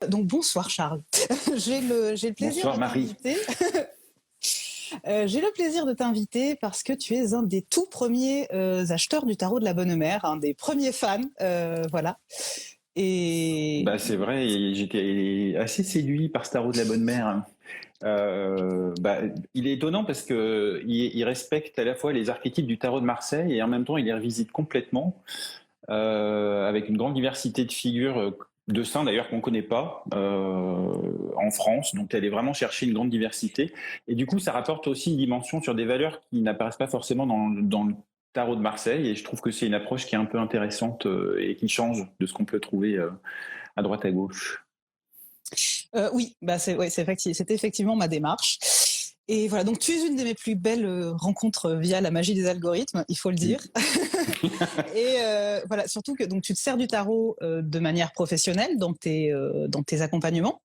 Donc bonsoir Charles. J'ai le plaisir Bonsoir de Marie. t'inviter. J'ai le plaisir de t'inviter parce que tu es un des tout premiers acheteurs du tarot de la Bonne Mère, un des premiers fans, voilà. Et Bah, c'est vrai, et j'étais assez séduit par ce tarot de la Bonne Mère. Bah, il est étonnant parce que il respecte à la fois les archétypes du tarot de Marseille et en même temps il les revisite complètement avec une grande diversité de figures de saints d'ailleurs qu'on ne connaît pas en France. Donc elle est vraiment chercher une grande diversité. Et du coup, ça rapporte aussi une dimension sur des valeurs qui n'apparaissent pas forcément dans le tarot de Marseille. Et je trouve que c'est une approche qui est un peu intéressante et qui change de ce qu'on peut trouver à droite à gauche. oui, bah c'était effectivement ma démarche. Et voilà, donc tu es une de mes plus belles rencontres via la magie des algorithmes, il faut le dire. Et voilà, surtout que donc tu te sers du tarot de manière professionnelle dans tes accompagnements.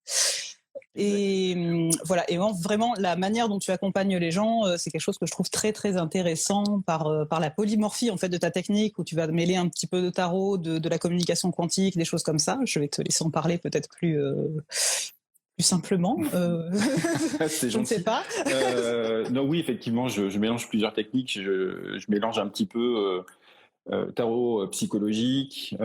Et voilà, et vraiment la manière dont tu accompagnes les gens, c'est quelque chose que je trouve très très intéressant par la polymorphie en fait de ta technique, où tu vas mêler un petit peu de tarot, de la communication quantique, des choses comme ça. Je vais te laisser en parler peut-être plus simplement. C'est Je ne gentil. sais pas. Non, oui, effectivement, je mélange plusieurs techniques. Je mélange un petit peu tarot psychologique,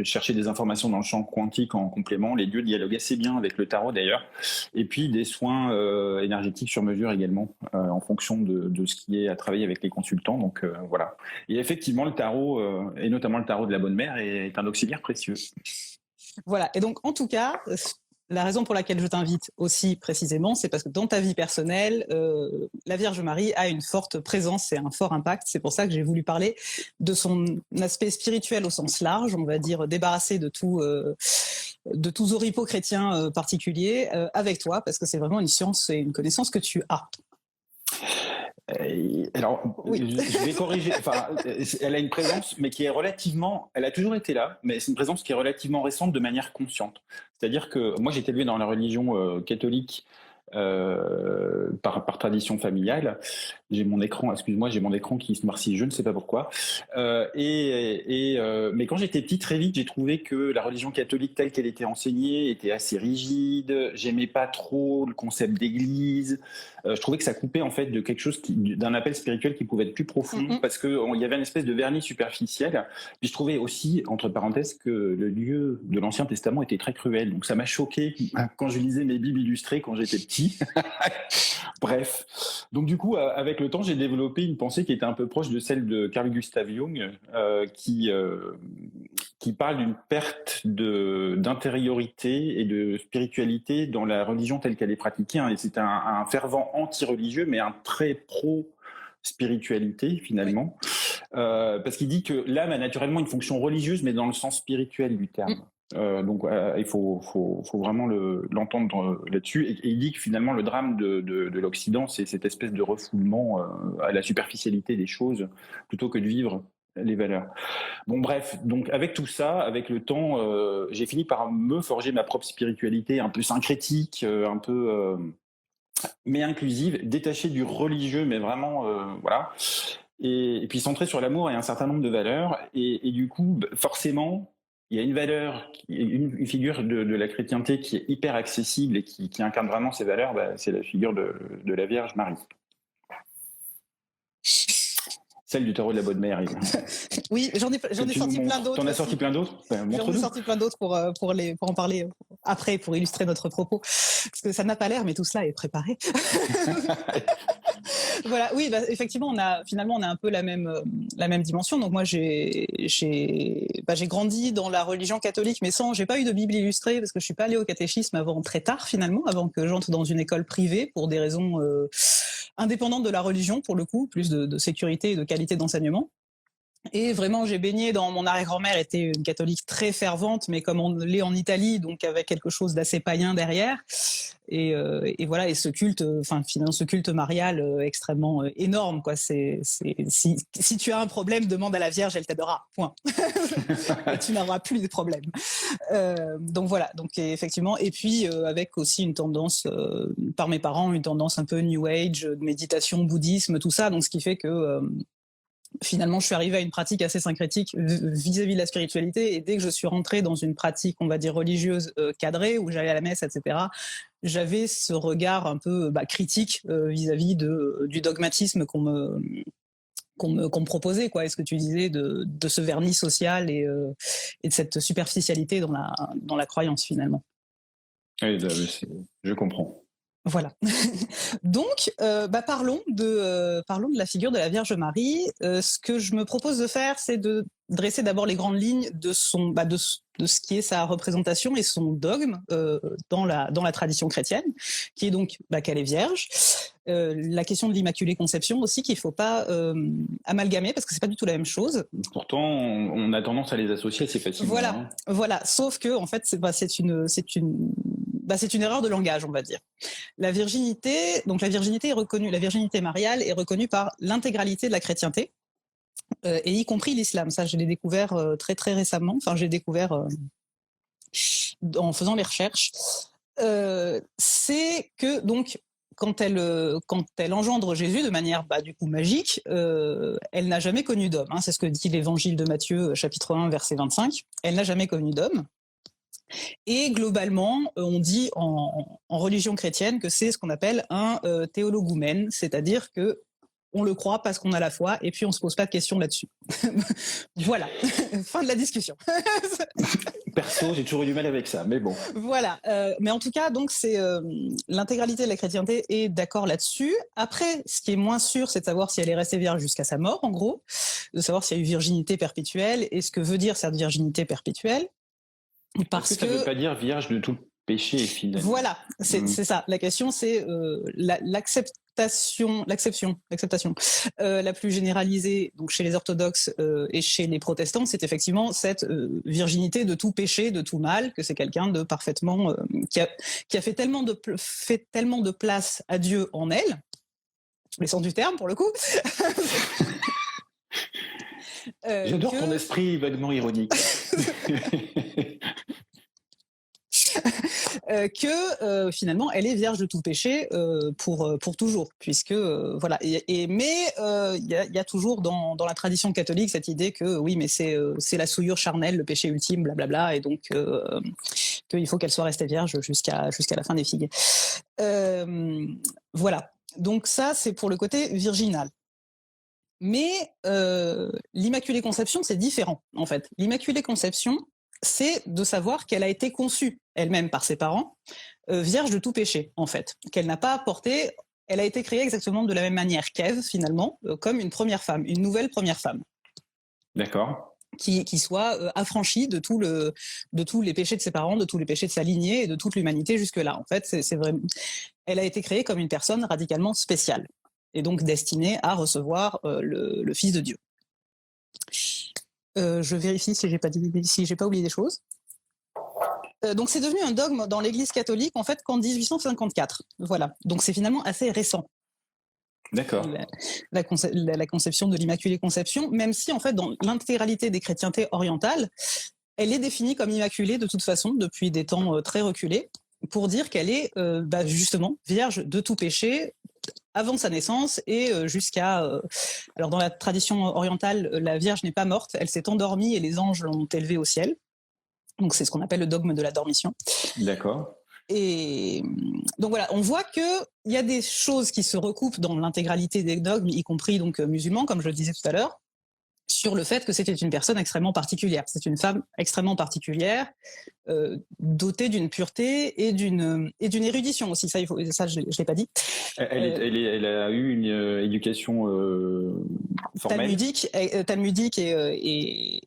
chercher des informations dans le champ quantique en complément. Les deux dialoguent assez bien avec le tarot d'ailleurs. Et puis des soins énergétiques sur mesure également, en fonction de ce qui est à travailler avec les consultants. Donc voilà. Et effectivement, le tarot, et notamment le tarot de la Bonne Mère, est un auxiliaire précieux. Voilà, et donc en tout cas, la raison pour laquelle je t'invite aussi précisément, c'est parce que dans ta vie personnelle, la Vierge Marie a une forte présence et un fort impact. C'est pour ça que j'ai voulu parler de son aspect spirituel au sens large, on va dire débarrassé de tous oripeaux chrétiens particuliers avec toi, parce que c'est vraiment une science et une connaissance que tu as. Alors, Oui. je vais corriger. Enfin, elle a une présence, mais qui est relativement. Elle a toujours été là, mais c'est une présence qui est relativement récente de manière consciente. C'est-à-dire que moi, j'ai été élevé dans la religion catholique par tradition familiale. J'ai mon écran, excuse-moi, j'ai mon écran qui se noircit, je ne sais pas pourquoi. Mais quand j'étais petit, très vite, j'ai trouvé que la religion catholique telle qu'elle était enseignée était assez rigide. J'aimais pas trop le concept d'église. Je trouvais que ça coupait en fait de quelque chose d'un appel spirituel qui pouvait être plus profond, parce que il y avait une espèce de vernis superficiel. Puis je trouvais aussi, entre parenthèses, que le Dieu de l'Ancien Testament était très cruel. Donc ça m'a choqué quand je lisais mes Bibles illustrées quand j'étais petit. Bref. Donc du coup, avec le temps, j'ai développé une pensée qui était un peu proche de celle de Carl Gustav Jung, qui parle d'une perte d'intériorité et de spiritualité dans la religion telle qu'elle est pratiquée. Et c'est un fervent anti-religieux, mais un très pro-spiritualité finalement. Oui. Parce qu'il dit que l'âme a naturellement une fonction religieuse, mais dans le sens spirituel du terme. Donc il faut vraiment l'entendre là-dessus. Et il dit que finalement le drame de l'Occident, c'est cette espèce de refoulement à la superficialité des choses, plutôt que de vivre les valeurs. Bon bref, donc avec tout ça, avec le temps, j'ai fini par me forger ma propre spiritualité un peu syncrétique, un peu mais inclusive, détachée du religieux, mais vraiment voilà. Et puis centrée sur l'amour et un certain nombre de valeurs. Et du coup, forcément, il y a une valeur, une figure de la chrétienté qui est hyper accessible et qui incarne vraiment ces valeurs, c'est la figure de la Vierge Marie. Celle du tarot de la Bonne Mère. Oui, j'en ai sorti plein d'autres. T'en as sorti plein d'autres ? J'en ai sorti plein d'autres pour en parler après, pour illustrer notre propos. Parce que ça n'a pas l'air, mais tout cela est préparé. Voilà, oui, effectivement, on a un peu la même dimension. Donc moi, j'ai grandi dans la religion catholique, mais j'ai pas eu de Bible illustrée parce que je suis pas allée au catéchisme avant très tard finalement, avant que j'entre dans une école privée pour des raisons indépendantes de la religion pour le coup, plus de sécurité et de qualité d'enseignement. Et vraiment, j'ai baigné dans... Mon arrière-grand-mère était une catholique très fervente, mais comme on l'est en Italie, donc avec quelque chose d'assez païen derrière. Et voilà, et ce culte, finalement, ce culte marial extrêmement énorme, quoi. Si tu as un problème, demande à la Vierge, elle t'aidera. Point. Et tu n'auras plus de problème. Donc voilà, donc effectivement. Et puis avec aussi une tendance, par mes parents, une tendance un peu New Age, méditation, bouddhisme, tout ça. Donc ce qui fait que finalement, je suis arrivée à une pratique assez syncrétique vis-à-vis de la spiritualité. Et dès que je suis rentrée dans une pratique, on va dire, religieuse cadrée, où j'allais à la messe, etc., j'avais ce regard un peu critique vis-à-vis du dogmatisme qu'on me proposait, quoi. Et ce que tu disais de ce vernis social et de cette superficialité dans la croyance, finalement. Oui, je comprends. Voilà. Donc, parlons de la figure de la Vierge Marie. Ce que je me propose de faire, c'est de dresser d'abord les grandes lignes de ce qui est sa représentation et son dogme dans la tradition chrétienne, qui est donc qu'elle est vierge. La question de l'Immaculée Conception aussi, qu'il ne faut pas amalgamer, parce que c'est pas du tout la même chose. Pourtant, on a tendance à les associer assez facilement. Voilà. Sauf que, en fait, c'est une erreur de langage, on va dire. La virginité est reconnue, la virginité mariale est reconnue par l'intégralité de la chrétienté, et y compris l'islam. Ça, je l'ai découvert très très récemment. Enfin, j'ai découvert en faisant les recherches. C'est que donc quand elle engendre Jésus de manière du coup magique, elle n'a jamais connu d'homme. Hein. C'est ce que dit l'Évangile de Matthieu, chapitre 1, verset 25. Elle n'a jamais connu d'homme. Et globalement, on dit en religion chrétienne que c'est ce qu'on appelle un théologoumène, c'est-à-dire que on le croit parce qu'on a la foi, et puis on se pose pas de questions là-dessus. Voilà, fin de la discussion. Perso, j'ai toujours eu du mal avec ça, mais bon. Voilà, mais en tout cas, donc c'est l'intégralité de la chrétienté est d'accord là-dessus. Après, ce qui est moins sûr, c'est de savoir si elle est restée vierge jusqu'à sa mort, en gros, de savoir s'il y a eu virginité perpétuelle, et ce que veut dire cette virginité perpétuelle. Parce que ça ne veut pas dire vierge de tout péché, finalement. Voilà, c'est ça. La question, c'est l'acceptation la plus généralisée, donc chez les orthodoxes et chez les protestants, c'est effectivement cette virginité de tout péché, de tout mal, que c'est quelqu'un de parfaitement qui a fait tellement de place à Dieu en elle, les sens du terme pour le coup. J'adore ton esprit vaguement ironique. Que finalement elle est vierge de tout péché pour toujours, puisque voilà. Mais il y a toujours dans la tradition catholique cette idée que oui, mais c'est la souillure charnelle, le péché ultime, blablabla, et donc qu'il faut qu'elle soit restée vierge jusqu'à la fin des figues. Voilà. Donc ça, c'est pour le côté virginal. Mais l'Immaculée Conception, c'est différent, en fait. L'Immaculée Conception, c'est de savoir qu'elle a été conçue elle-même par ses parents, vierge de tout péché, en fait. Qu'elle n'a pas apporté, elle a été créée exactement de la même manière qu'Ève, finalement, comme une première femme, une nouvelle première femme. D'accord. Qui soit affranchie de tous les péchés de ses parents, de tous les péchés de sa lignée et de toute l'humanité jusque-là. En fait, c'est vraiment... Elle a été créée comme une personne radicalement spéciale, et donc destinée à recevoir le Fils de Dieu. Je vérifie si j'ai pas oublié des choses. Donc c'est devenu un dogme dans l'Église catholique en fait qu'en 1854. Voilà. Donc c'est finalement assez récent. D'accord. La conception de l'Immaculée Conception, même si en fait dans l'intégralité des chrétientés orientales, elle est définie comme immaculée de toute façon depuis des temps très reculés, pour dire qu'elle est justement vierge de tout péché avant sa naissance et jusqu'à... alors dans la tradition orientale, la Vierge n'est pas morte, elle s'est endormie et les anges l'ont élevée au ciel. Donc c'est ce qu'on appelle le dogme de la dormition. D'accord. Et donc voilà, on voit qu'il y a des choses qui se recoupent dans l'intégralité des dogmes, y compris donc musulmans, comme je le disais tout à l'heure, sur le fait que c'était une personne extrêmement particulière. C'est une femme extrêmement particulière, dotée d'une pureté et d'une érudition aussi. Ça, je l'ai pas dit. Elle a eu une éducation formelle. Talmudique et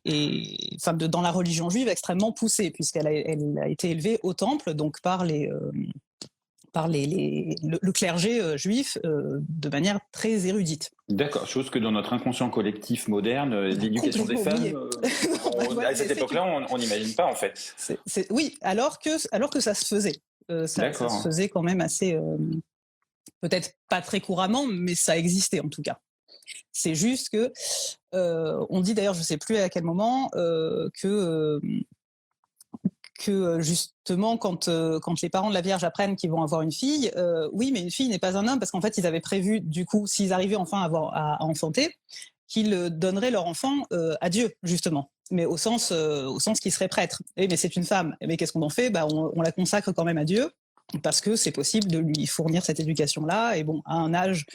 enfin dans la religion juive extrêmement poussée, puisqu'elle a été élevée au temple, donc par le clergé juif de manière très érudite. D'accord, chose que dans notre inconscient collectif moderne, l'éducation des femmes, à cette époque-là, on n'imagine pas en fait. Oui, alors que ça se faisait. Ça se faisait quand même assez, peut-être pas très couramment, mais ça existait en tout cas. C'est juste que, on dit d'ailleurs, je ne sais plus à quel moment, que justement quand les parents de la Vierge apprennent qu'ils vont avoir une fille, oui, mais une fille n'est pas un homme, parce qu'en fait ils avaient prévu, du coup, s'ils arrivaient enfin à enfanter, qu'ils donneraient leur enfant à Dieu, justement, mais au sens qu'ils seraient prêtres. Et mais c'est une femme, mais qu'est-ce qu'on en fait? On la consacre quand même à Dieu, parce que c'est possible de lui fournir cette éducation-là, et bon, à un âge,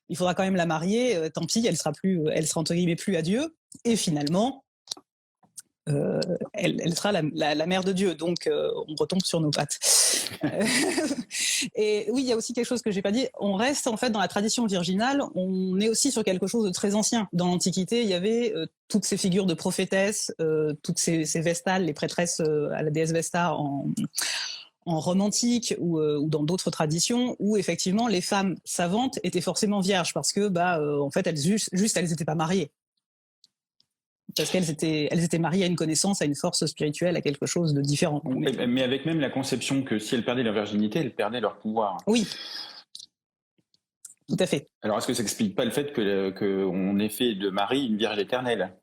il faudra quand même la marier, tant pis, elle sera entre guillemets plus à Dieu, et finalement, elle sera la mère de Dieu, donc on retombe sur nos pattes. Et oui, il y a aussi quelque chose que j'ai pas dit. On reste en fait dans la tradition virginale. On est aussi sur quelque chose de très ancien. Dans l'Antiquité, il y avait toutes ces figures de prophétesses, toutes ces vestales, les prêtresses à la déesse Vesta en Rome antique ou dans d'autres traditions, où effectivement les femmes savantes étaient forcément vierges parce que en fait elles n'étaient pas mariées. Parce qu'elles étaient mariées à une connaissance, à une force spirituelle, à quelque chose de différent. Mais avec même la conception que si elles perdaient leur virginité, elles perdaient leur pouvoir. Oui, tout à fait. Alors, est-ce que ça n'explique pas le fait qu'on ait fait de Marie une vierge éternelle?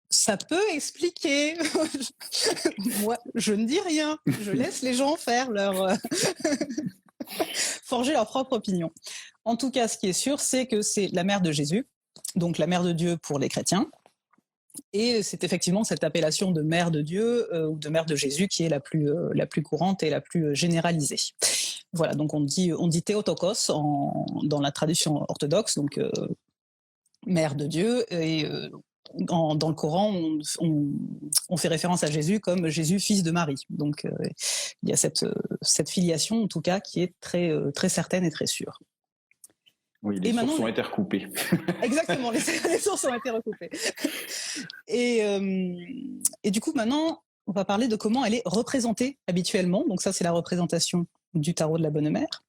Ça peut expliquer. Moi, je ne dis rien. Je laisse les gens faire forger leur propre opinion. En tout cas, ce qui est sûr, c'est que c'est la mère de Jésus, donc la mère de Dieu pour les chrétiens. Et c'est effectivement cette appellation de mère de Dieu ou de mère de Jésus qui est la plus courante et la plus généralisée. Voilà, donc on dit Théotokos dans la tradition orthodoxe, donc mère de Dieu, et dans le Coran, on fait référence à Jésus comme Jésus, fils de Marie. Donc il y a cette filiation, en tout cas, qui est très, très certaine et très sûre. Oui, les sources ont été recoupées. Exactement, les sources ont été recoupées. Et du coup, maintenant, on va parler de comment elle est représentée habituellement. Donc ça, c'est la représentation du tarot de la Bonne Mère.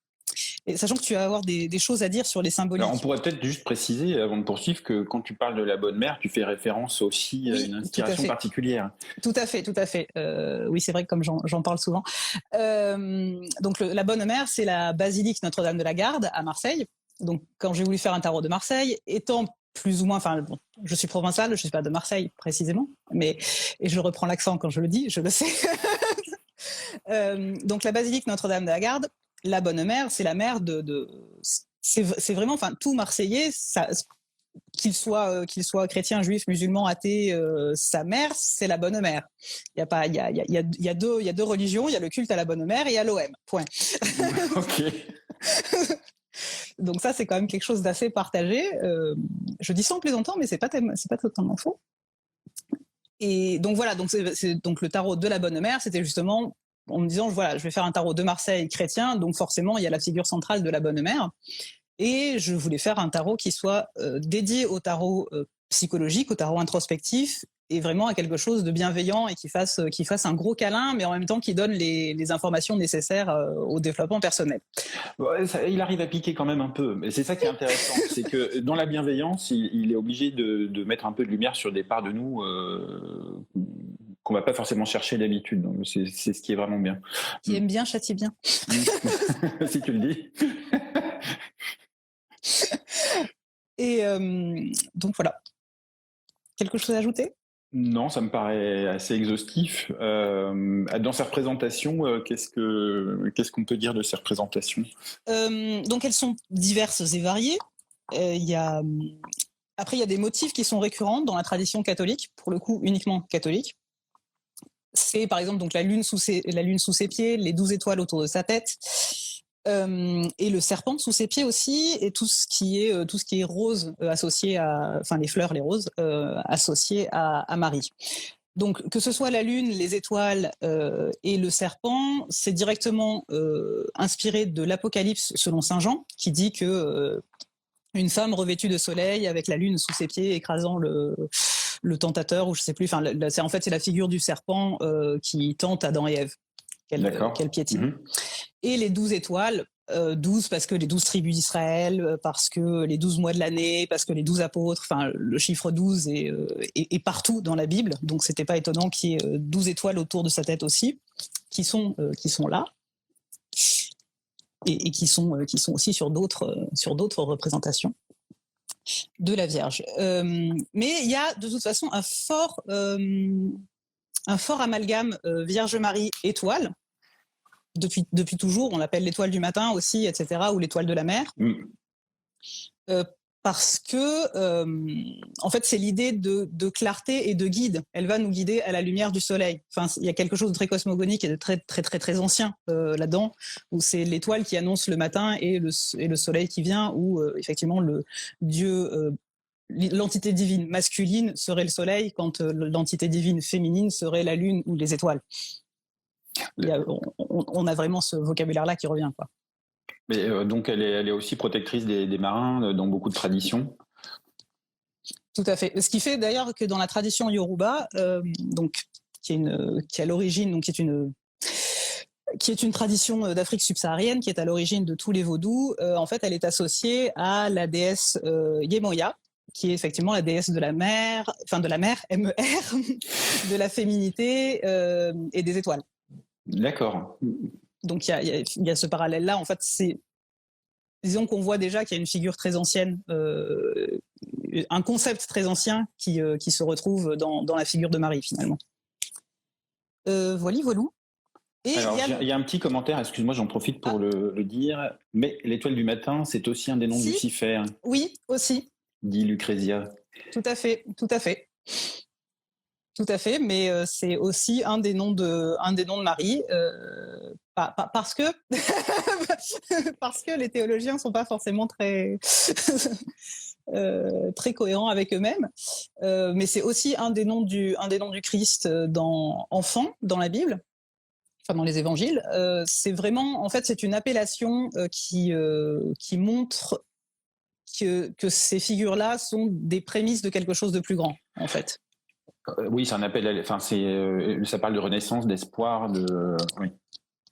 Et sachant que tu vas avoir des choses à dire sur les symboliques. Alors, on pourrait peut-être juste préciser, avant de poursuivre, que quand tu parles de la Bonne Mère, tu fais référence aussi à une inspiration particulière. Tout à fait, tout à fait. Oui, c'est vrai que comme j'en parle souvent. Donc la Bonne Mère, c'est la basilique Notre-Dame de la Garde à Marseille. Donc quand j'ai voulu faire un tarot de Marseille, étant plus ou moins, je suis provençale, je suis pas de Marseille précisément, et je reprends l'accent quand je le dis, je le sais. Donc la basilique Notre-Dame de la Garde, la Bonne Mère, c'est la mère c'est vraiment, tout Marseillais, qu'il soit chrétien, juif, musulman, athée, sa mère, c'est la Bonne Mère. Il y a deux religions, il y a le culte à la Bonne Mère et il y a l'OM. Point. Ok. Donc ça, c'est quand même quelque chose d'assez partagé. Je dis ça en plaisantant, mais c'est pas totalement faux. Et donc voilà, donc le tarot de la Bonne Mère, c'était justement en me disant, voilà, je vais faire un tarot de Marseille chrétien, donc forcément, il y a la figure centrale de la Bonne Mère. Et je voulais faire un tarot qui soit dédié au tarot psychologique, au tarot introspectif, et vraiment à quelque chose de bienveillant et qui fasse un gros câlin, mais en même temps qui donne les informations nécessaires au développement personnel. Ouais, il arrive à piquer quand même un peu, mais c'est ça qui est intéressant, c'est que dans la bienveillance, il est obligé de mettre un peu de lumière sur des parts de nous qu'on va pas forcément chercher d'habitude. Donc c'est ce qui est vraiment bien. Qui aime bien, châtie bien. Si tu le dis. Et donc voilà. Quelque chose à ajouter ? Non, ça me paraît assez exhaustif. Dans ces représentations, qu'est-ce qu'on peut dire de ces représentations ? Donc elles sont diverses et variées. Après, il y a des motifs qui sont récurrents dans la tradition catholique, pour le coup uniquement catholique. C'est par exemple donc la lune sous ses pieds, les 12 étoiles autour de sa tête, et le serpent sous ses pieds aussi, et tout ce qui est rose associé les fleurs, les roses associées à Marie. Donc que ce soit la lune, les étoiles et le serpent, c'est directement inspiré de l'Apocalypse selon saint Jean, qui dit que une femme revêtue de soleil avec la lune sous ses pieds écrasant le tentateur, ou je sais plus. C'est la figure du serpent qui tente Adam et Ève, qu'elle piétine. Mm-hmm. Et les 12 étoiles, 12 parce que les 12 tribus d'Israël, parce que les 12 mois de l'année, parce que les 12 apôtres, le chiffre 12 est partout dans la Bible, donc c'était pas étonnant qu'il y ait 12 étoiles autour de sa tête aussi, qui sont là. Et qui sont aussi sur d'autres représentations de la Vierge. Mais il y a de toute façon un fort amalgame Vierge Marie étoile. Depuis toujours, on l'appelle l'étoile du matin aussi, etc., ou l'étoile de la mer. parce que, en fait, c'est l'idée de clarté et de guide. Elle va nous guider à la lumière du soleil. Enfin, il y a quelque chose de très cosmogonique et de très, très, très, très ancien là-dedans, où c'est l'étoile qui annonce le matin et le soleil qui vient, où effectivement le Dieu, l'entité divine masculine serait le soleil, quand l'entité divine féminine serait la lune ou les étoiles. On a vraiment ce vocabulaire-là qui revient, quoi. Mais donc elle est aussi protectrice des marins dans beaucoup de traditions. Tout à fait. Ce qui fait d'ailleurs que dans la tradition Yoruba, donc qui est à l'origine, donc qui est une tradition d'Afrique subsaharienne, qui est à l'origine de tous les vaudous, en fait, elle est associée à la déesse Yemoya, qui est effectivement la déesse de la mer, M-E-R, de la féminité et des étoiles. D'accord. Donc il y a ce parallèle-là. En fait, disons qu'on voit déjà qu'il y a une figure très ancienne, un concept très ancien qui se retrouve dans la figure de Marie, finalement. Voilou. Et alors, il y a un petit commentaire, excuse-moi, j'en profite pour le dire, mais l'étoile du matin, c'est aussi un des noms de Lucifer. Oui, aussi. Dit Lucrezia. Tout à fait. Tout à fait, mais c'est aussi un des noms de Marie, parce que parce que les théologiens sont pas forcément très très cohérents avec eux-mêmes, mais c'est aussi un des noms du Christ enfant dans la Bible, enfin dans les évangiles. C'est vraiment, en fait, c'est une appellation qui montre que ces figures-là sont des prémices de quelque chose de plus grand, en fait. Oui, c'est un appel. Enfin, ça parle de renaissance, d'espoir, oui.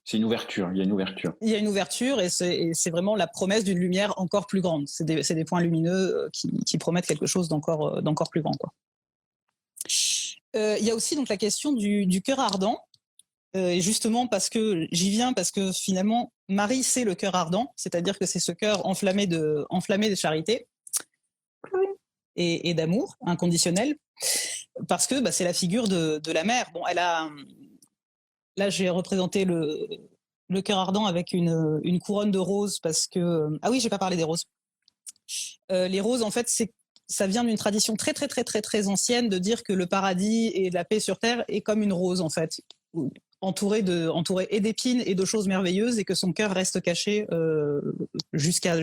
C'est une ouverture. Il y a une ouverture. Il y a une ouverture, et c'est vraiment la promesse d'une lumière encore plus grande. C'est des points lumineux qui promettent quelque chose d'encore plus grand, quoi. Il y a aussi donc la question du cœur ardent. Et justement, parce que finalement, Marie, c'est le cœur ardent, c'est-à-dire que c'est ce cœur enflammé de charité et d'amour inconditionnel, parce que c'est la figure de la mère. Bon, là, j'ai représenté le cœur ardent avec une couronne de roses, parce que ah oui, j'ai pas parlé des roses. Les roses, en fait, ça vient d'une tradition très très très très très ancienne de dire que le paradis et la paix sur terre est comme une rose, en fait, entouré et d'épines et de choses merveilleuses, et que son cœur reste caché jusqu'à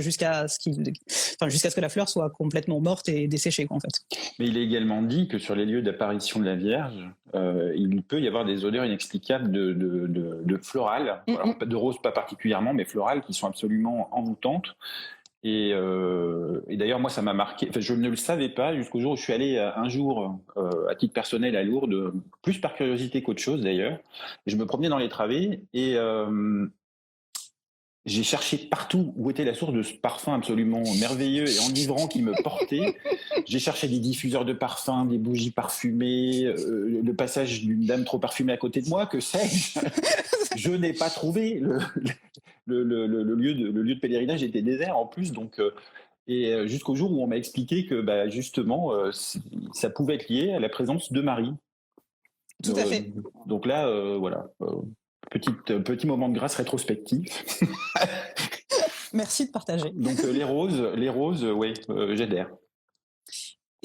ce que la fleur soit complètement morte et desséchée, en fait. Mais il est également dit que sur les lieux d'apparition de la Vierge, il peut y avoir des odeurs inexplicables de florales, alors, de roses pas particulièrement, mais florales, qui sont absolument envoûtantes. Et d'ailleurs, moi, ça m'a marqué. Enfin, je ne le savais pas jusqu'au jour où je suis allé un jour, à titre personnel, à Lourdes, plus par curiosité qu'autre chose d'ailleurs. Et je me promenais dans les travées et j'ai cherché partout où était la source de ce parfum absolument merveilleux et enivrant qui me portait. J'ai cherché des diffuseurs de parfums, des bougies parfumées, le passage d'une dame trop parfumée à côté de moi, que sais-je. Je n'ai pas trouvé. Le lieu de pèlerinage était désert en plus, donc et jusqu'au jour où on m'a expliqué que justement ça pouvait être lié à la présence de Marie. Tout à fait. Donc là, voilà, petit moment de grâce rétrospectif. Merci de partager. Donc les roses, oui, j'adhère.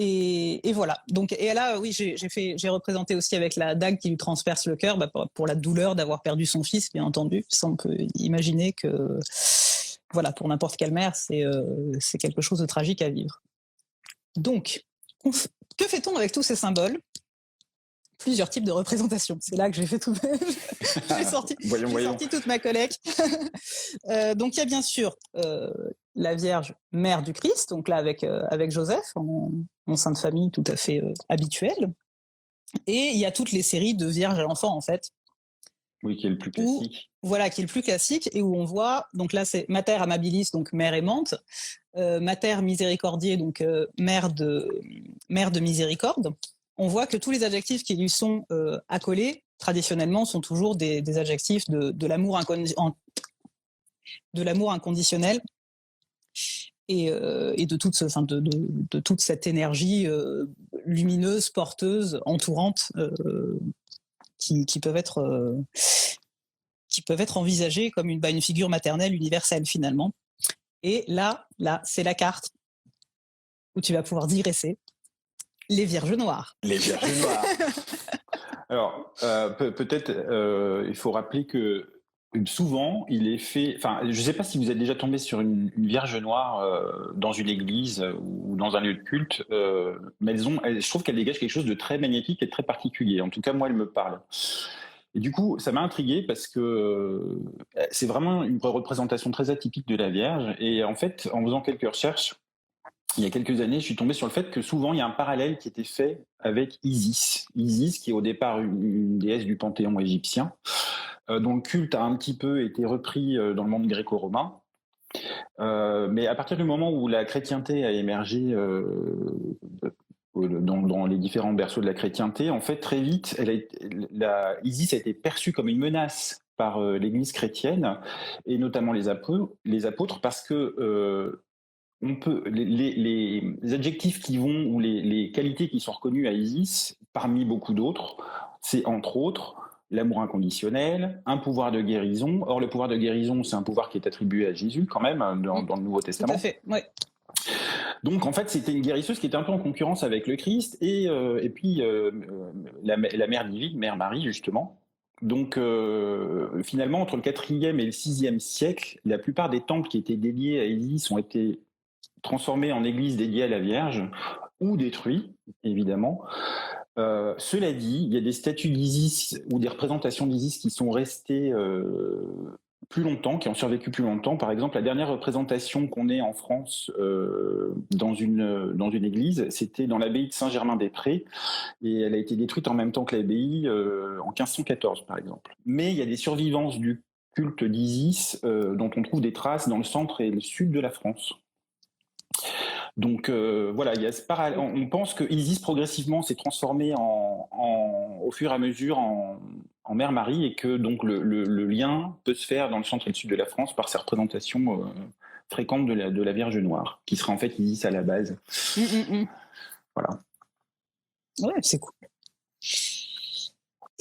Et voilà. Donc, et là, oui, j'ai représenté aussi avec la dague qui lui transperce le cœur, pour la douleur d'avoir perdu son fils, bien entendu. On peut imaginer que, voilà, pour n'importe quelle mère, c'est quelque chose de tragique à vivre. Donc, que fait-on avec tous ces symboles ? Plusieurs types de représentations. C'est là que j'ai fait tout. J'ai sorti toute ma collecte. Donc, il y a bien sûr la Vierge mère du Christ, donc là avec Joseph, en sainte famille tout à fait habituelle. Et il y a toutes les séries de Vierges à l'enfant, en fait. Oui, qui est le plus classique. Qui est le plus classique, et où on voit, donc là c'est Mater Amabilis, donc mère aimante, Mater Misericordiae, donc mère de miséricorde. On voit que tous les adjectifs qui lui sont accolés, traditionnellement, sont toujours des adjectifs de l'amour inconditionnel et de toute cette énergie lumineuse, porteuse, entourante, qui peuvent être envisagées comme une figure maternelle universelle, finalement. Et là, c'est la carte. où tu vas pouvoir digresser, les Vierges Noires. Les Vierges Noires. Alors, peut-être, il faut rappeler que souvent, il est fait. Enfin, je ne sais pas si vous êtes déjà tombé sur une Vierge Noire dans une église ou dans un lieu de culte, mais je trouve qu'elle dégage quelque chose de très magnétique et de très particulier. En tout cas, moi, elle me parle. Et du coup, ça m'a intrigué parce que c'est vraiment une représentation très atypique de la Vierge. Et en fait, en faisant quelques recherches, il y a quelques années, je suis tombé sur le fait que souvent, il y a un parallèle qui était fait avec Isis. Isis, qui est au départ une déesse du panthéon égyptien, dont le culte a un petit peu été repris dans le monde gréco-romain. Mais à partir du moment où la chrétienté a émergé dans les différents berceaux de la chrétienté, en fait, très vite, Isis a été perçue comme une menace par l'Église chrétienne, et notamment les apôtres, parce que les adjectifs qui vont, ou les qualités qui sont reconnues à Isis, parmi beaucoup d'autres, c'est entre autres l'amour inconditionnel, un pouvoir de guérison. Or, le pouvoir de guérison, c'est un pouvoir qui est attribué à Jésus quand même dans le Nouveau Testament. Tout à fait, ouais. Donc, en fait, c'était une guérisseuse qui était un peu en concurrence avec le Christ et puis la mère divine, Mère Marie, justement. Donc, finalement, entre le 4e et le 6e siècle, la plupart des temples qui étaient dédiés à Isis ont été transformés en églises dédiées à la Vierge ou détruits, évidemment. Cela dit, il y a des statues d'Isis ou des représentations d'Isis qui sont restées plus longtemps, qui ont survécu plus longtemps. Par exemple, la dernière représentation qu'on ait en France dans une église, c'était dans l'abbaye de Saint-Germain-des-Prés, et elle a été détruite en même temps que l'abbaye en 1514, par exemple. Mais il y a des survivances du culte d'Isis dont on trouve des traces dans le centre et le sud de la France. Donc voilà, il y a on pense que Isis progressivement s'est transformée au fur et à mesure en Mère Marie, et que donc le lien peut se faire dans le centre et le sud de la France par ces représentations fréquentes de la Vierge Noire, qui sera en fait Isis à la base. Voilà. Ouais, c'est cool.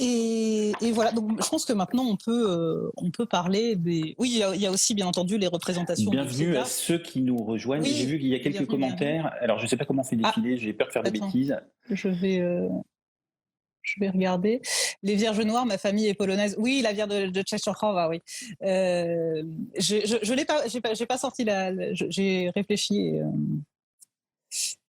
Et voilà, donc je pense que maintenant on peut parler des. Oui, il y a aussi bien entendu les représentations. Bienvenue à ceux qui nous rejoignent. Oui, j'ai vu qu'il y a quelques commentaires. Bienvenue. Alors je ne sais pas comment on fait défiler, j'ai peur de faire des bêtises. Je vais regarder. Les Vierges Noires, ma famille est polonaise. Oui, la Vierge de Tchéchokhova, oui. Je l'ai pas, j'ai pas sorti j'ai réfléchi.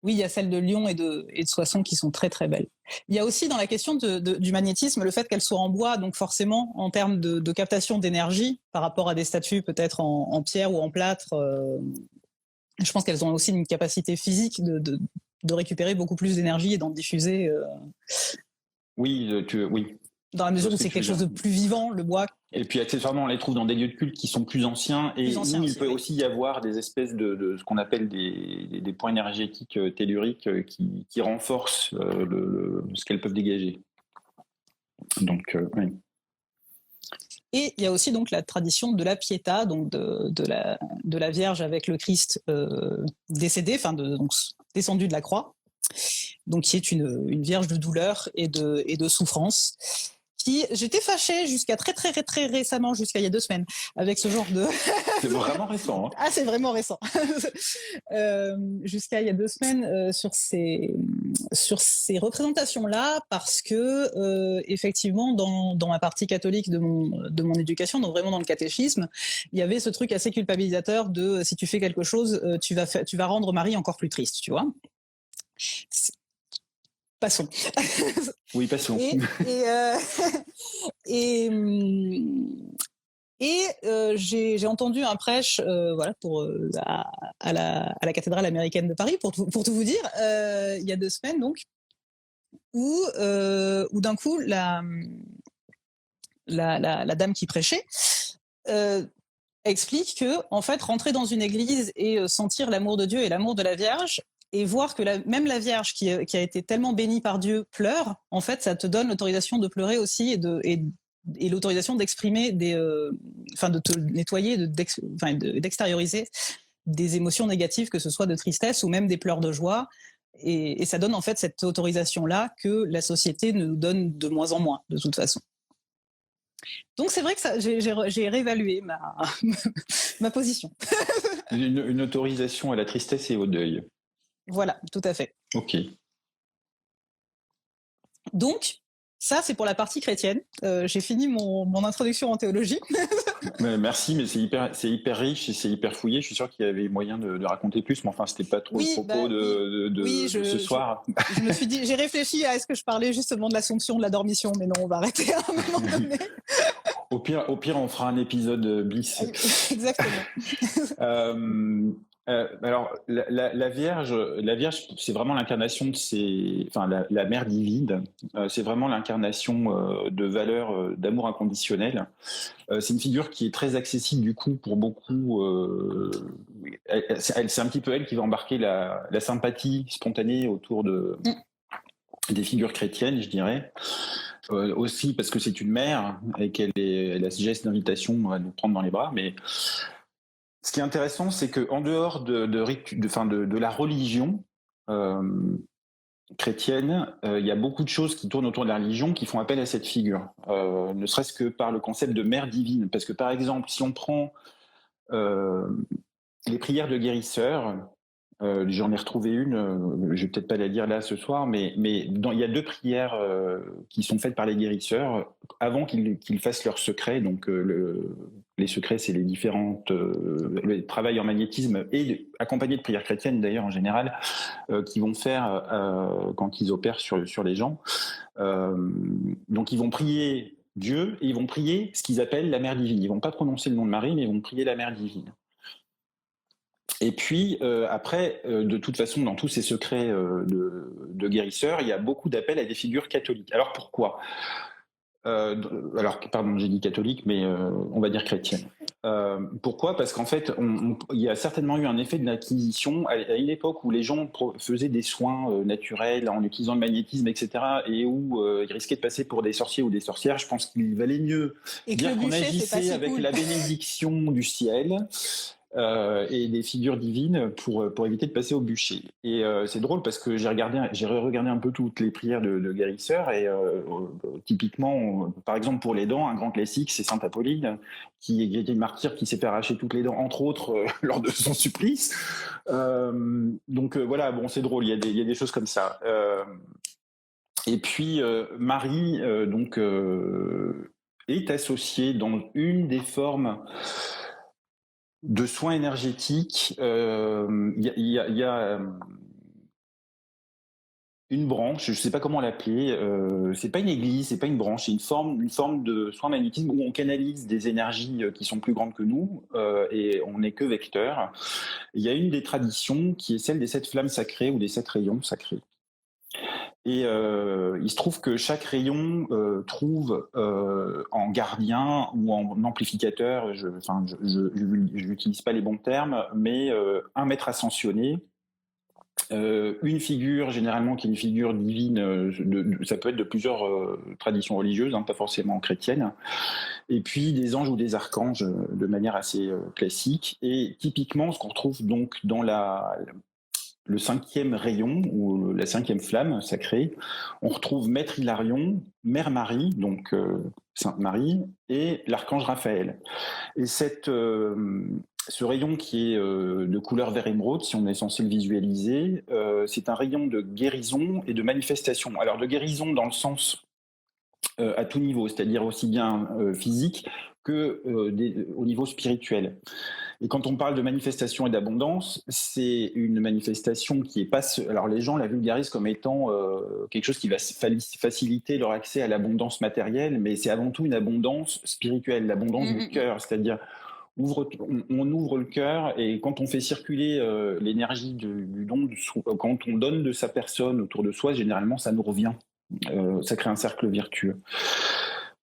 Oui, il y a celles de Lyon et de Soissons qui sont très très belles. Il y a aussi dans la question du magnétisme le fait qu'elles soient en bois, donc forcément en termes de captation d'énergie par rapport à des statues peut-être en pierre ou en plâtre. Je pense qu'elles ont aussi une capacité physique de récupérer beaucoup plus d'énergie et d'en diffuser. Oui, oui. Dans la mesure où c'est quelque chose de plus vivant, le bois. Et puis accessoirement, on les trouve dans des lieux de culte qui sont plus anciens. Et il peut aussi y avoir des espèces de ce qu'on appelle des points énergétiques telluriques qui renforcent ce qu'elles peuvent dégager. Donc, oui. Et il y a aussi donc la tradition de la Pietà, donc de la Vierge avec le Christ décédé, donc descendu de la croix, donc qui est une Vierge de douleur et de souffrance. J'étais fâchée jusqu'à très très très récemment, jusqu'à il y a 2 semaines, avec ce genre de. C'est vraiment récent. Hein. Ah, c'est vraiment récent. Jusqu'à il y a 2 semaines sur ces représentations-là, parce que effectivement, dans ma partie catholique de mon éducation, donc vraiment dans le catéchisme, il y avait ce truc assez culpabilisateur de si tu fais quelque chose, tu vas rendre Marie encore plus triste, tu vois. Passons. Oui, passons. J'ai entendu un prêche, voilà, à la cathédrale américaine de Paris, pour tout vous dire, il y a 2 semaines donc, où d'un coup la dame qui prêchait explique que en fait rentrer dans une église et sentir l'amour de Dieu et l'amour de la Vierge, et voir que même la Vierge qui a été tellement bénie par Dieu pleure, en fait, ça te donne l'autorisation de pleurer aussi et l'autorisation d'exprimer de te nettoyer, d'extérioriser des émotions négatives, que ce soit de tristesse ou même des pleurs de joie. Et ça donne en fait cette autorisation-là que la société nous donne de moins en moins, de toute façon. Donc c'est vrai que j'ai réévalué ma position. Une autorisation à la tristesse et au deuil. Voilà, tout à fait. Ok. Donc, ça, c'est pour la partie chrétienne. J'ai fini mon introduction en théologie. Merci, mais c'est hyper riche et c'est hyper fouillé. Je suis sûr qu'il y avait moyen de raconter plus, mais enfin, c'était pas trop le propos de ce soir. Je me suis dit, j'ai réfléchi à est-ce que je parlais justement de l'Assomption, de la dormition, mais non, on va arrêter à un moment donné. Au pire, on fera un épisode bis. Exactement. Alors, la Vierge, c'est vraiment l'incarnation de la Mère divine. C'est vraiment l'incarnation de valeurs d'amour inconditionnel. C'est une figure qui est très accessible du coup pour beaucoup. C'est un petit peu elle qui va embarquer la sympathie spontanée autour des figures chrétiennes, je dirais. Aussi parce que c'est une mère et elle a ce geste d'invitation à nous prendre dans les bras, mais ce qui est intéressant, c'est qu'en dehors de la religion chrétienne, il y a beaucoup de choses qui tournent autour de la religion qui font appel à cette figure, ne serait-ce que par le concept de mère divine. Parce que par exemple, si on prend les prières de guérisseurs, j'en ai retrouvé une, je vais peut-être pas la lire là ce soir, mais il y a 2 prières qui sont faites par les guérisseurs avant qu'ils fassent leurs secrets. Donc les secrets, c'est les différentes le travail en magnétisme et accompagné de prières chrétiennes d'ailleurs en général qu'ils vont faire quand ils opèrent sur les gens. Donc ils vont prier Dieu et ils vont prier ce qu'ils appellent la Mère divine. Ils vont pas prononcer le nom de Marie, mais ils vont prier la Mère divine. Et puis après, de toute façon, dans tous ces secrets de guérisseurs, il y a beaucoup d'appels à des figures catholiques. Alors pourquoi pardon, j'ai dit catholique, mais on va dire chrétienne. Pourquoi ? Parce qu'en fait, il y a certainement eu un effet de l'acquisition à une époque où les gens faisaient des soins naturels en utilisant le magnétisme, etc., et où ils risquaient de passer pour des sorciers ou des sorcières. Je pense qu'il valait mieux dire qu'on agissait avec la bénédiction du ciel. Et des figures divines pour éviter de passer au bûcher. Et c'est drôle parce que j'ai regardé un peu toutes les prières de guérisseurs et typiquement, par exemple pour les dents, un grand classique, c'est Sainte Apolline qui est une martyre qui s'est fait arracher toutes les dents, entre autres, lors de son supplice. Donc voilà, bon, c'est drôle, il y a des choses comme ça. Et puis Marie, est associée dans une des formes de soins énergétiques. Il y a une branche, je ne sais pas comment l'appeler, c'est pas une église, c'est pas une branche, c'est une forme de soins magnétisme où on canalise des énergies qui sont plus grandes que nous et on n'est que vecteur. Il y a une des traditions qui est celle des 7 flammes sacrées ou des 7 rayons sacrés. Et il se trouve que chaque rayon trouve en gardien ou en amplificateur, je n'utilise pas les bons termes, mais un maître ascensionné, une figure généralement qui est une figure divine, ça peut être de plusieurs traditions religieuses, pas forcément chrétiennes, et puis des anges ou des archanges de manière assez classique. Et typiquement, ce qu'on retrouve donc dans le 5e rayon, ou la 5e flamme sacrée, on retrouve Maître Hilarion, Mère Marie, donc Sainte Marie, et l'archange Raphaël. Et ce rayon qui est de couleur vert émeraude, si on est censé le visualiser, c'est un rayon de guérison et de manifestation. Alors de guérison dans le sens à tout niveau, c'est-à-dire aussi bien physique que au niveau spirituel. Et quand on parle de manifestation et d'abondance, c'est une manifestation qui est pas... Alors les gens la vulgarisent comme étant quelque chose qui va faciliter leur accès à l'abondance matérielle, mais c'est avant tout une abondance spirituelle, l'abondance du cœur, c'est-à-dire on ouvre le cœur et quand on fait circuler l'énergie du don, quand on donne de sa personne autour de soi, généralement ça nous revient, ça crée un cercle vertueux.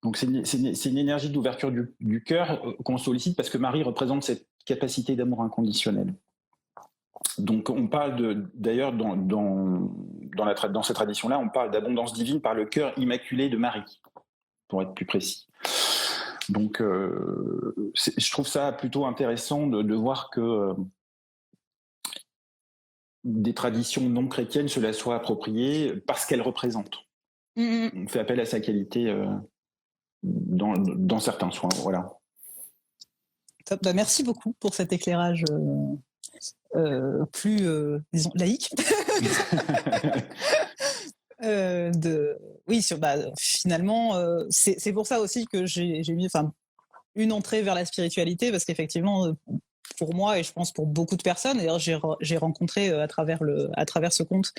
Donc c'est une énergie d'ouverture du cœur qu'on sollicite parce que Marie représente cette capacité d'amour inconditionnel. Donc on parle d'ailleurs dans cette tradition-là, on parle d'abondance divine par le cœur immaculé de Marie, pour être plus précis. Donc je trouve ça plutôt intéressant de voir que des traditions non chrétiennes se la soient appropriées parce qu'elles représentent. On fait appel à sa qualité dans certains soins, voilà. Top. Merci beaucoup pour cet éclairage plus, disons, laïque. Oui, finalement, c'est pour ça aussi que j'ai mis une entrée vers la spiritualité, parce qu'effectivement, pour moi, et je pense pour beaucoup de personnes, d'ailleurs j'ai rencontré à travers ce compte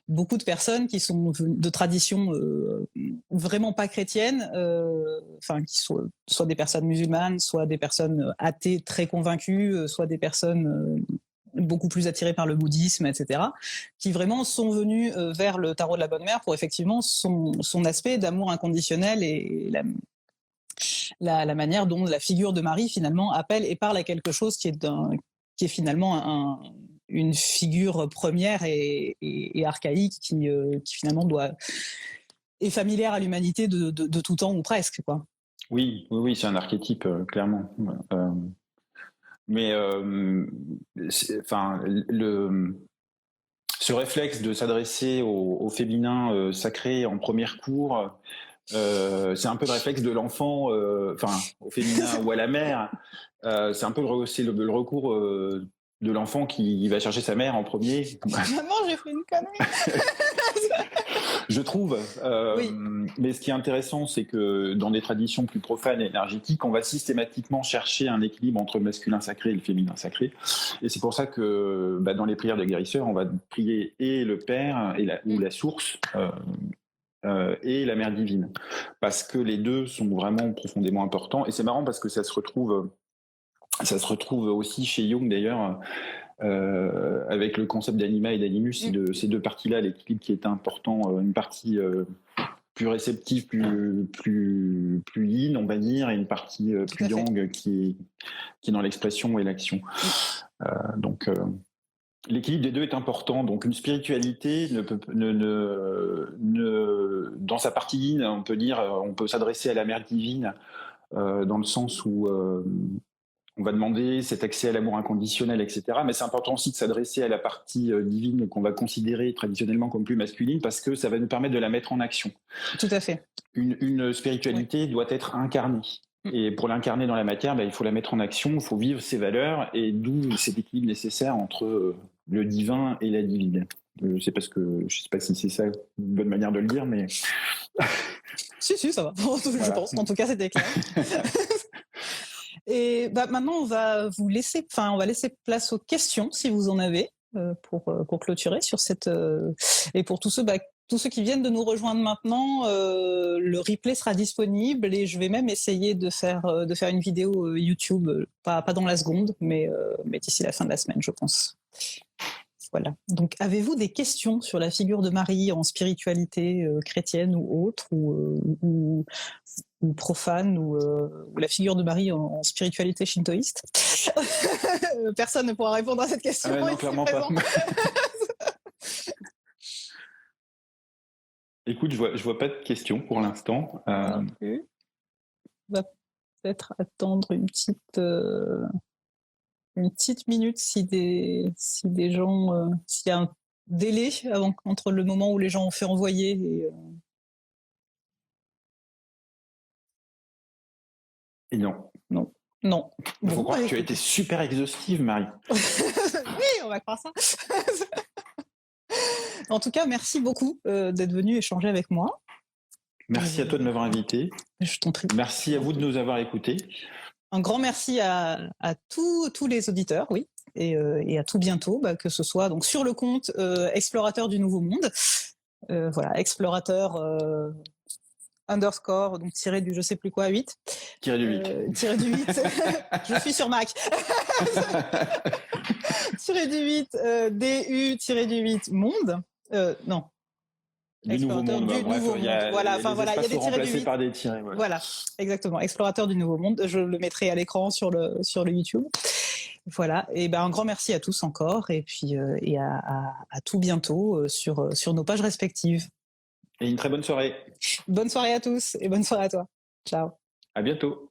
beaucoup de personnes qui sont de tradition vraiment pas chrétienne, qui soit des personnes musulmanes, soit des personnes athées très convaincues, soit des personnes beaucoup plus attirées par le bouddhisme, etc., qui vraiment sont venus vers le tarot de la bonne mère pour effectivement son aspect d'amour inconditionnel et la manière dont la figure de Marie finalement appelle et parle à quelque chose qui est finalement une figure première et archaïque qui finalement est familière à l'humanité de tout temps ou presque, quoi. Oui, c'est un archétype, clairement. Ce réflexe de s'adresser au féminin sacré en première cour, c'est un peu le réflexe de l'enfant, au féminin ou à la mère. C'est un peu le recours de l'enfant qui va chercher sa mère en premier. Maman, j'ai fait une connerie. Je trouve. Oui. Mais ce qui est intéressant, c'est que dans des traditions plus profanes et énergétiques, on va systématiquement chercher un équilibre entre le masculin sacré et le féminin sacré. Et c'est pour ça que dans les prières de guérisseurs, on va prier et le Père ou la source et la Mère divine. Parce que les deux sont vraiment profondément importants. Et c'est marrant parce que ça se retrouve aussi chez Jung d'ailleurs. Avec le concept d'anima et d'animus, ces deux parties-là, l'équilibre qui est important, une partie plus réceptive, plus yin, on va dire, et une partie plus yang qui est dans l'expression et l'action. Donc l'équilibre des deux est important. Donc une spiritualité dans sa partie yin, on peut s'adresser à la mère divine dans le sens où on va demander cet accès à l'amour inconditionnel, etc. Mais c'est important aussi de s'adresser à la partie divine qu'on va considérer traditionnellement comme plus masculine, parce que ça va nous permettre de la mettre en action. Tout à fait. Une spiritualité doit être incarnée. Et pour l'incarner dans la matière, il faut la mettre en action, il faut vivre ses valeurs, et d'où cet équilibre nécessaire entre le divin et la divine. Je sais pas si c'est ça une bonne manière de le dire, mais... si, ça va. Je pense qu'en tout cas, c'était clair. Et maintenant, on va laisser place aux questions, si vous en avez, pour clôturer sur cette... et pour tous ceux qui viennent de nous rejoindre maintenant, le replay sera disponible, et je vais même essayer de faire une vidéo YouTube, pas dans la seconde, mais d'ici la fin de la semaine, je pense. Voilà. Donc, avez-vous des questions sur la figure de Marie en spiritualité chrétienne ou autre, ou profane, ou la figure de Marie en spiritualité shintoïste? Personne ne pourra répondre à cette question. Non, clairement pas. Écoute, je vois pas de questions pour l'instant. Non plus. On va peut-être attendre une petite minute si des gens, s'il y a un délai entre le moment où les gens ont fait envoyer et... Et non. Il faut croire que tu as été super exhaustive, Marie. Oui, on va croire ça. En tout cas, merci beaucoup d'être venu échanger avec moi. Merci à toi de m'avoir invité. Je t'en prie. Merci à vous de nous avoir écoutés. Un grand merci à tous les auditeurs, oui, et à tout bientôt, que ce soit donc sur le compte Explorateur du Nouveau Monde. Voilà, Explorateur _ donc tiré du je sais plus quoi 8. Tiré du 8. Tiré du 8. Je suis sur Mac. Tiré du 8, DU tiré du 8 monde. Non. Du nouveau monde. Il y a des tirés du 8 par des tirés. Voilà, exactement. Explorateur du Nouveau Monde. Je le mettrai à l'écran sur le YouTube. Voilà. Et un grand merci à tous encore, et puis à tout bientôt sur nos pages respectives. Et une très bonne soirée. Bonne soirée à tous, et bonne soirée à toi. Ciao. À bientôt.